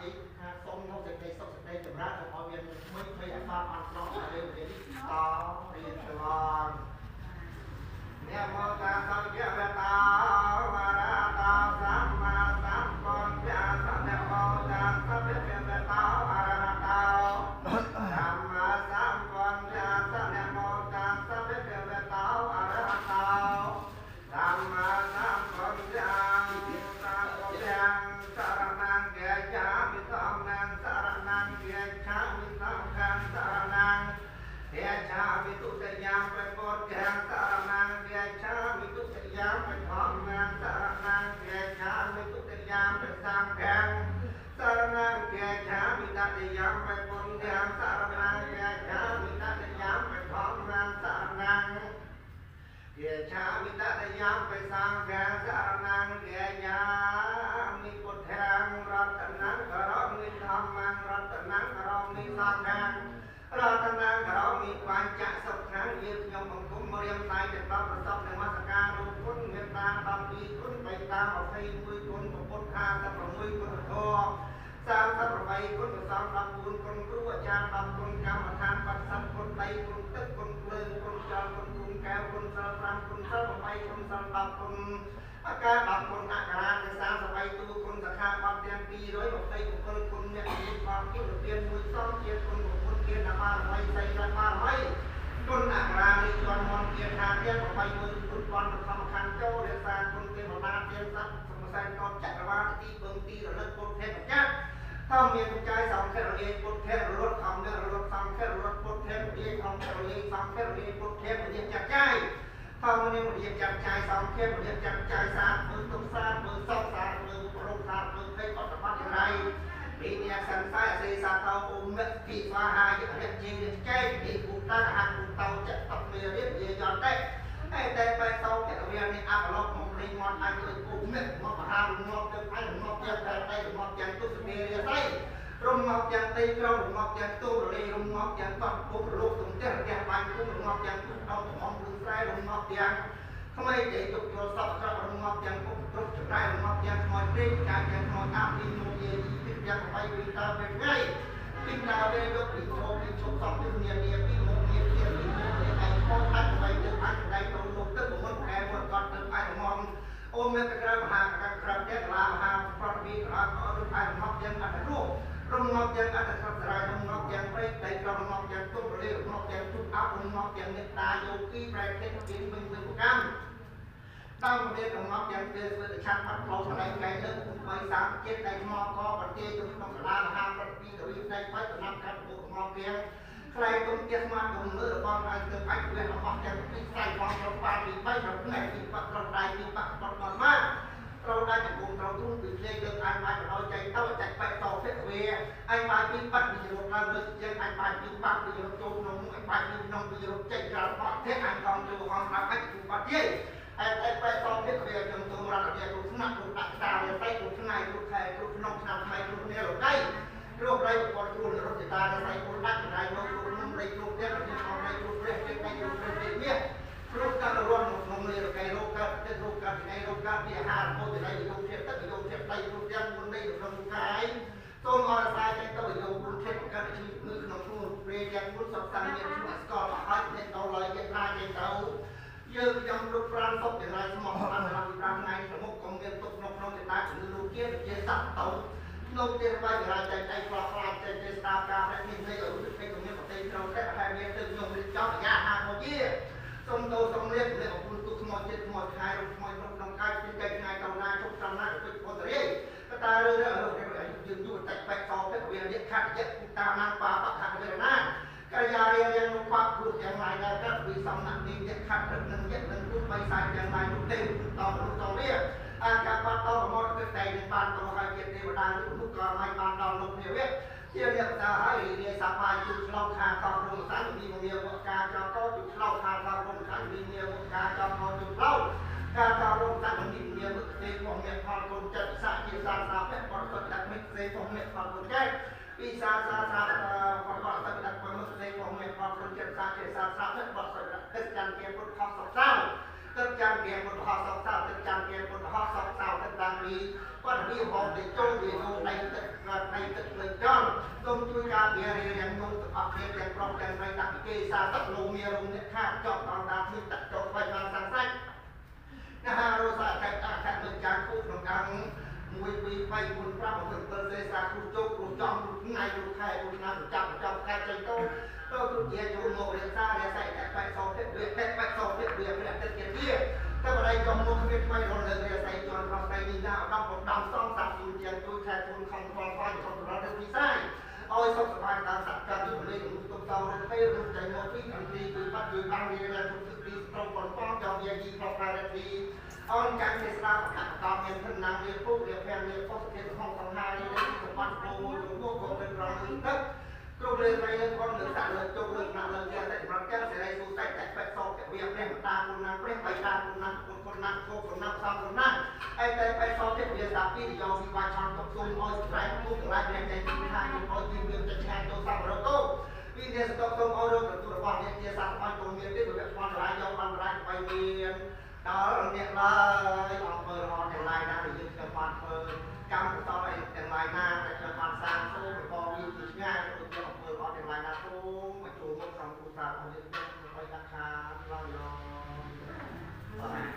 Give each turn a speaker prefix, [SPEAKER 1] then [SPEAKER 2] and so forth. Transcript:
[SPEAKER 1] និយាយថាសុំនៅសេចក្តីសុខសេចក្តីចម្រើនសូមឲ្យមានមិនភ័យអាបាតអត់ក្នុងទៅរៀននេះតរៀនឆ្លងអ្នកមកតាសង្ឃវតាវរាតាសម្មាសម្ពុទ្ធជាសអ្នកមកតាសព្វវតាអរហតោសម្មាសម្ពុទ្ធជាសអ្នកមកតាសព្វវតាអរហតោសម្មាសម្ពុទ្ធជាសាធុទាំងសរណង្កេចាមិតំណាងសរណង្កេឆាមិតំខាងសរណង្កេឆាមិទុតិយាមព្រះពុទ្ធខាងសរណង្កេឆាមិទុតិយាមព្រះធម្មខាងសរណង្កេឆាមិទុតិយាមព្រះសង្ឃខាងសរណង្កេឆាមិតតិយាមព្រះពុទ្ធខាងសរណង្កេឆាមិតតិយាមព្រះធម្មខាងសរណង្កេជាឆាមិតតិយាមព្រះសង្ឃខាងសរណង្កេយាមិពុទ្ធាងរតនំករមិធម្មងរតនំករមិសង្ឃាងរតនំករមិបញ្ចសុខាងយើងខ្ញុំបង្គំរៀបដៃទាំង10ប្រសពនមស្ការរូបគុណមេត្តា12គុណបៃតា21គុណពុទ្ធ56គុណធម៌38គុណប្រសង14គុណគ្រូអាចារ្យ10គុណកម្មដ្ឋាន80គុណដីគុណទឹកគុណភ្លើងគុណចលគុណគុណកែវគុណសិល5គុណសិល8គុណសិល10គុណអាការ10គុណអក្សរា33ទូគុណសខាបទទាំង227គុណអ្នកនិយាយផងគុណទានមួយសំជាគុណគុណទានបារមីសីលបារមីគុណអក្សរានេះជាន់មន្តទានថាទាន80000គុណពាន់ធម្មខណ្ឌចូលរក្សាគុណទេវតាទានសត្វសមសែនកោចក្រវាលទីពឹងទីរលឹកពុទ្ធេម្ចាស់ធម្មមានចៃសង្ឃរលាយពុទ្ធេរលត់ធម្មមានរលត់សង្ឃរលត់ពុទ្ធេរលាយធម្មរលាយសង្ឃរលាយពុទ្ធេរលាយចាត់ចៃធម្មមានរលាយចាត់ចៃសង្ឃរលាយចាត់ចៃសាមើលទុកសាមើលសោកសាមើលប្រោសាមើលភ័យអត់បត្តិយ៉ាងไรពីអ្នកសង្ស័យអសេសាតោឧមិពិស្វាហាយរិទ្ធជារិទ្ធចែកពីពុទ្ធអហង្គពុទ្ធោចតមេរិទ្ធជាយន្តតែតែបែបតោចក្រវាលនេះអបឡុកមកលេងមាត់អាចលើពុទ្ធមិត្តមកមហារងាប់ទៅឯងមកយ៉ាងតែមកយ៉ាងទុសមេរិទ្ធឯងរំងាប់យ៉ាងទីក្រុងរំងាប់យ៉ាងទូរលីរំងាប់យ៉ាងកត់ពុទ្ធលោកទំទះទាំងបាញ់គុំរំងាប់យ៉ាងទុកដៅកំងព្រឹងស្រែរំងាប់យ៉ាងថ្មីតែទុកយកសពក្ររំងាប់យ៉ាងពុទ្ធគ្រប់ចង្រៃរំងាប់យ៉ាងខ្មោចព្រេងកាយយ៉ាងខ្មោចអាពីមកយាយពីយ៉ាងបាយពីតើពេលថ្ងៃពីតើពេលយកពីឈប់សំពីមានពីមកមានជាពីឯងខោអាចទៅទៅអាចទៅទៅលោកទឹកមកខែមកកត់ទៅឯងមកអូមានតែក្រៅមហាក្រៅតែឡាមហាប្រតិវិអត់អត់ឯងមកយ៉ាងអត់រូបរំងាប់យ៉ាងអត្តសត្រៃរំងាប់យ៉ាងព្រៃតែក្រំងាប់យ៉ាងទុករលារំងាប់យ៉ាងទុកអប់រំងាប់យ៉ាងមេត្តាយោគីប្រែទេពវិញ្ញាណវិញកម្មតាមមានរំងាប់យ៉ាងពេលធ្វើឆាត់បាត់ផ្លោសម្ដែងកែលើក3 3ជាតិដែលមកកប្រទេសទៅក្នុងសាលាមហាប្រតិវិវិដៃបៃតំណាំកាត់ពុកងាប់យ៉ាងខ្លែងទុំទៀតស្មាតទំលើរបស់ឲ្យទៅអាចវះរបស់ទាំងពីខ្សែផងរបស់បានពី3ប្រផ្នែកពីបាត់ត្រង់ដៃពីបាត់បាត់មកមកត្រូវដាច់ចំពោះត្រូវទូពីភ្លេងលើកអាចបានបដោយចៃទៅចាច់បែកតភេទវាអាចបានពីបាត់ពីរត់ឡើងលើជាងអាចបានពីបាត់ពីរត់ចូលក្នុងអាចបានពីក្នុងពីរត់ចេញក្រៅបត់ទេអាចផងចូលផងស្រាប់អាចពីបាត់ទេតែបែកតភេទវាចំទូរដ្ឋវិទ្យាគ្រូស្នាក់គ្រូដាក់តាវាទៅគ្រូឆ្ងាយគ្រូខែគ្រូក្នុងឆ្នាំថ្មីគ្រូនេះលោកដៃគ្រូដៃប្រព័ន្ធគ្រូរដ្ឋតាដល់ដៃគ្រូដាក់ដៃមកគ្រូក្នុងដៃគ្រូទៀតរបស់ដៃគ្រូព្រះទៀតដៃគ្រូព្រះទៀតនេះគ្រូកាត់រត់ក្នុងនេះរកែរោគកាត់ទៅរោគកាត់ឯរោគកាត់ពីអាហារមកទៅដៃយកទៀតទឹកយកទៀតដៃគ្រូទាំងមុននេះក្នុងកាយសូមអរសាចេញទៅយកគ្រូទៀតកាត់ជីនៅក្នុងខ្លួនព្រះទាំងមុនសពសាមានឈ្មោះស្គាល់អត់អ្នកដល់ឡើយទៀតណាចេញទៅយើងខ្ញុំរូបប្រាំសុខយ៉ាងไรស្មោះបានដល់ពី5ថ្ងៃទៅមុខកុំមានទុកក្នុងចិត្តតាជំនឿលោកជាជាសត្វទៅលោកទេវតារាចៃខ្លោខ្លាចចេស្តាការនេះនេះឲ្យរូបពេកគំនិតប្រទេសត្រូវតែហើយមានទឹកខ្ញុំរៀបចំអាយ៉ាហាមកជាសូមទៅសូមរៀបលេខអគុណទុកខ្មោចចិត្តខ្មោចខែរូបខ្មោចក្នុងកាយពីកែថ្ងៃទៅណាជប់តាមណាទៅពុទ្ធរាយតែរឿងយើងយូរតែបែកតទៅវានេះខាត់ចិត្តតាមណាបាបខាត់វាណាកាយារៀងរៀងនោះបាក់ព្រោះយ៉ាងไรដែរក៏ពីសំណាក់នេះអ្នកខាត់រឹកនឹងចិត្តនឹងពុទ្ធបៃសាយយ៉ាងไรនោះទេតទៅវាអាការបាត់តមកទៅតែនឹងបានទៅហើយជាទេវតានោះក៏មិនបានដល់លោកនេះវាជាអ្នកតាហើយរៀនសបាយជួយឆ្លងខាងតរងសាច់មានមានវការចោតជួយឆ្លងខាងតរងសាច់មានមានវការចោតជួយឆ្លងការតរងសាច់មានមានមុខទេផងអ្នកផលគុណចិត្តសាជាសាស្ត្រាពេបរិសុទ្ធដាក់មិត្តទេផងអ្នកផលគុណចិត្តពីសាសាសាផលបរិសុទ្ធដាក់គុណទេផងអ្នកផលគុណចិត្តសាជាសាស្ត្រាពេបរិសុទ្ធដាក់ទឹកចាំជាពុទ្ធខុសសោទឹកចាំជាពុទ្ធខុសសោទឹកចាំជាពុទ្ធខុសសោទឹកតាម ពីគាត់ពីហងទៅចូលវាចូលដៃទឹកលើចង់សូមជួយការពាររៀងខ្ញុំទាំងអស់គ្នាទាំងប្រុសទាំងស្រីដាក់ពីគេសាទឹកលោកមានរំអ្នកខាតចប់ដល់តាមពីទឹកចូលស្វែងបានសាំងសាច់ណាហារោសាកាច់អាកាច់នឹងចានគូក្នុងអង្គ1 2 3 4 5 7សេសាគ្រូជោគគ្រូចំគ្រូថ្ងៃគ្រូខែគ្រូឆ្នាំចាប់ខែចេញទៅគ្រូជាចូលមករៀនសារៀនស័យតែបែកសោទៀតវាតែបែកសោទៀតវាព្រះទឹកជាទៀតតែបដិចំមកគ្នាថ្មីរលឹករៀនស័យជន់ប្រស្ដីនេះណាឧត្តមឧត្តមសំសាប់ទូជាទូខែជូនខំខ្វល់ខ្វាយក្នុងប្រទេសវិស័យឲ្យសុខសប្បាយតាមសកម្មភាពនេះក្នុងទុកតោរពេលរួមใจមកពីអន្តរីគឺបាត់គឺបានរៀនឡើងទុកទឹកទីត្រង់ប៉ុនប៉ងចောင်းយាយីខោការរទីអនកាំងទេសនាប្រកាសកម្មមានធននារៀបពុករៀបភ័ក្ររៀបពុកសភាពក្នុងសង្ហានេះសម្បត្តិគោលោកក៏เป็นរងទឹកគ្រប់រឿងនៃលើគាត់លើដាក់លើជុកលើដាក់លើជាតែប្រកាសសេរីសុខតែបែបសោកតែវាព្រះតាគុណណាព្រះបៃតាគុណណាគុណណាគោគុណណាសំគុណណាឯតែបែបសោកតែវាដាក់ពីយោពីវាឆានទុកទុំឲ្យស្រែកពុកកន្លែងព្រះតែទីថាយើងឲ្យទីវាចិត្តឆ្ងាយទៅសម្រោគោពីនេះស្តុកទុំឲ្យរកទទួលរបស់នេះជាសាស្ត្របានកុំមានទៀតវាស្មន់រាយយកបានរាយបៃមានដល់អ្នកឡើយអង្គើរហត់ទាំងឡាយណាដែលយើងจะបានធ្វើកម្មតអីទាំងឡាយណាដែលจะបានសាងសូមក៏វាជាឆ្ងាយទៅជាអង្គើរហត់ទាំងឡាយណាសូមមកចូលមកក្នុងគ្រួសាររបស់យើងទៅឲ្យដាក់ខាតឡើយ